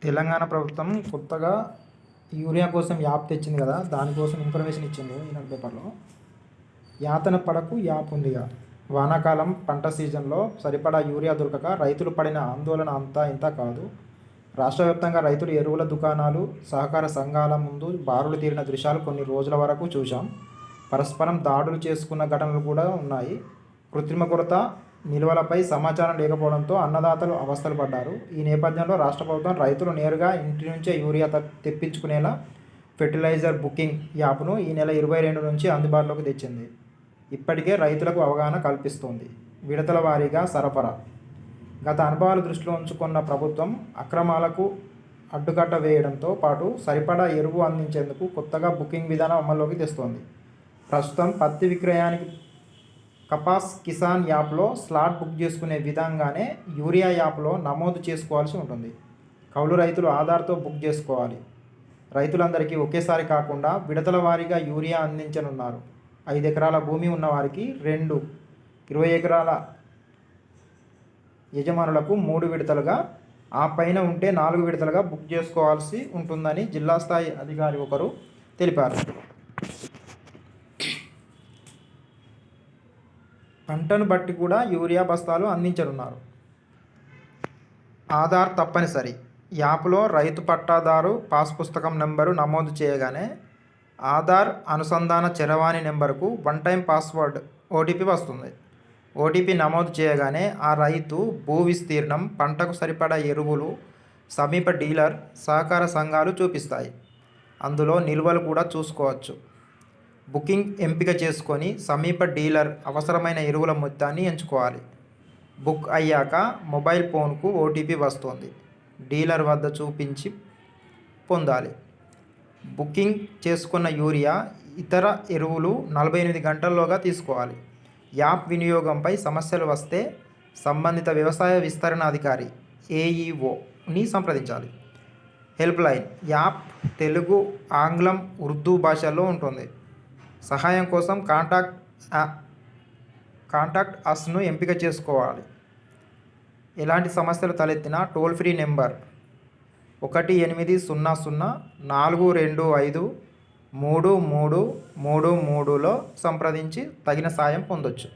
తెలంగాణ ప్రభుత్వం కొత్తగా యూరియా కోసం యాప్ తెచ్చింది కదా, దానికోసం ఇన్ఫర్మేషన్ ఇచ్చింది ఈనాడు పేపర్లో. యాతన పడకు యాప్ ఉందిగా. వానాకాలం పంట సీజన్లో సరిపడా యూరియా దొరకక రైతులు పడిన ఆందోళన అంతా ఇంత కాదు. రాష్ట్ర వ్యాప్తంగా రైతులు ఎరువుల దుకాణాలు, సహకార సంఘాల ముందు బారులు తీరిన దృశ్యాలు కొన్ని రోజుల వరకు చూశాం. పరస్పరం దాడులు చేసుకున్న ఘటనలు కూడా ఉన్నాయి. కృత్రిమ కొరత, నిల్వలపై సమాచారం లేకపోవడంతో అన్నదాతలు అవస్థలు పడ్డారు. ఈ నేపథ్యంలో రాష్ట్ర ప్రభుత్వం రైతులు నేరుగా ఇంటి నుంచే యూరియా తెప్పించుకునేలా ఫెర్టిలైజర్ బుకింగ్ యాప్ను ఈ నెల 22 నుంచి అందుబాటులోకి తెచ్చింది. ఇప్పటికే రైతులకు అవగాహన కల్పిస్తోంది. విడతల వారీగా సరఫరా. గత అనుభవాలు దృష్టిలో ఉంచుకున్న ప్రభుత్వం అక్రమాలకు అడ్డుకట్ట వేయడంతో పాటు సరిపడా ఎరువు అందించేందుకు కొత్తగా బుకింగ్ విధానం అమల్లోకి తెస్తోంది. ప్రస్తుతం పత్తి విక్రయానికి కపాస్ కిసాన్ యాప్లో స్లాట్ బుక్ చేసుకునే విధంగానే యూరియా యాప్లో నమోదు చేసుకోవాల్సి ఉంటుంది. కౌలు రైతులు ఆధార్తో బుక్ చేసుకోవాలి. రైతులందరికీ ఒకేసారి కాకుండా విడతల వారీగా యూరియా అందించనున్నారు. 5 ఎకరాల భూమి ఉన్నవారికి 2, 20 ఎకరాల యజమానులకు 3 విడతలుగా, ఆ పైన ఉంటే 4 విడతలుగా బుక్ చేసుకోవాల్సి ఉంటుందని జిల్లా స్థాయి అధికారి ఒకరు తెలిపారు. పంటను బట్టి కూడా యూరియా బస్తాలు అందించనున్నారు. ఆధార్ తప్పనిసరి. యాప్లో రైతు పట్టాదారు పాస్ పుస్తకం నెంబరు నమోదు చేయగానే ఆధార్ అనుసంధాన చరవాణి నెంబరుకు 1 టైం పాస్వర్డ్ ఓటీపీ వస్తుంది. ఓటీపీ నమోదు చేయగానే ఆ రైతు భూ విస్తీర్ణం, పంటకు సరిపడా ఎరువులు సమీప డీలర్, సహకార సంఘాలు చూపిస్తాయి. అందులో నిల్వలు కూడా చూసుకోవచ్చు. బుకింగ్ ఎంపిక చేసుకొని సమీప డీలర్ అవసరమైన ఎరువుల మొత్తాన్ని ఎంచుకోవాలి. బుక్ అయ్యాక మొబైల్ ఫోన్కు ఓటీపీ వస్తుంది. డీలర్ వద్ద చూపించి పొందాలి. బుకింగ్ చేసుకున్న యూరియా, ఇతర ఎరువులు 48 గంటల్లోగా తీసుకోవాలి. యాప్ వినియోగంపై సమస్యలు వస్తే సంబంధిత వ్యవసాయ విస్తరణ అధికారి ఏఈఓని సంప్రదించాలి. Help line. యాప్ తెలుగు, ఆంగ్లం, ఉర్దూ భాషల్లో ఉంటుంది. సహాయం కోసం కాంటాక్ట్ అస్ను ఎంపిక చేసుకోవాలి. ఎలాంటి సమస్యలు తలెత్తినా టోల్ ఫ్రీ నెంబర్ 1800 425 3333లో సంప్రదించి తగిన సాయం పొందొచ్చు.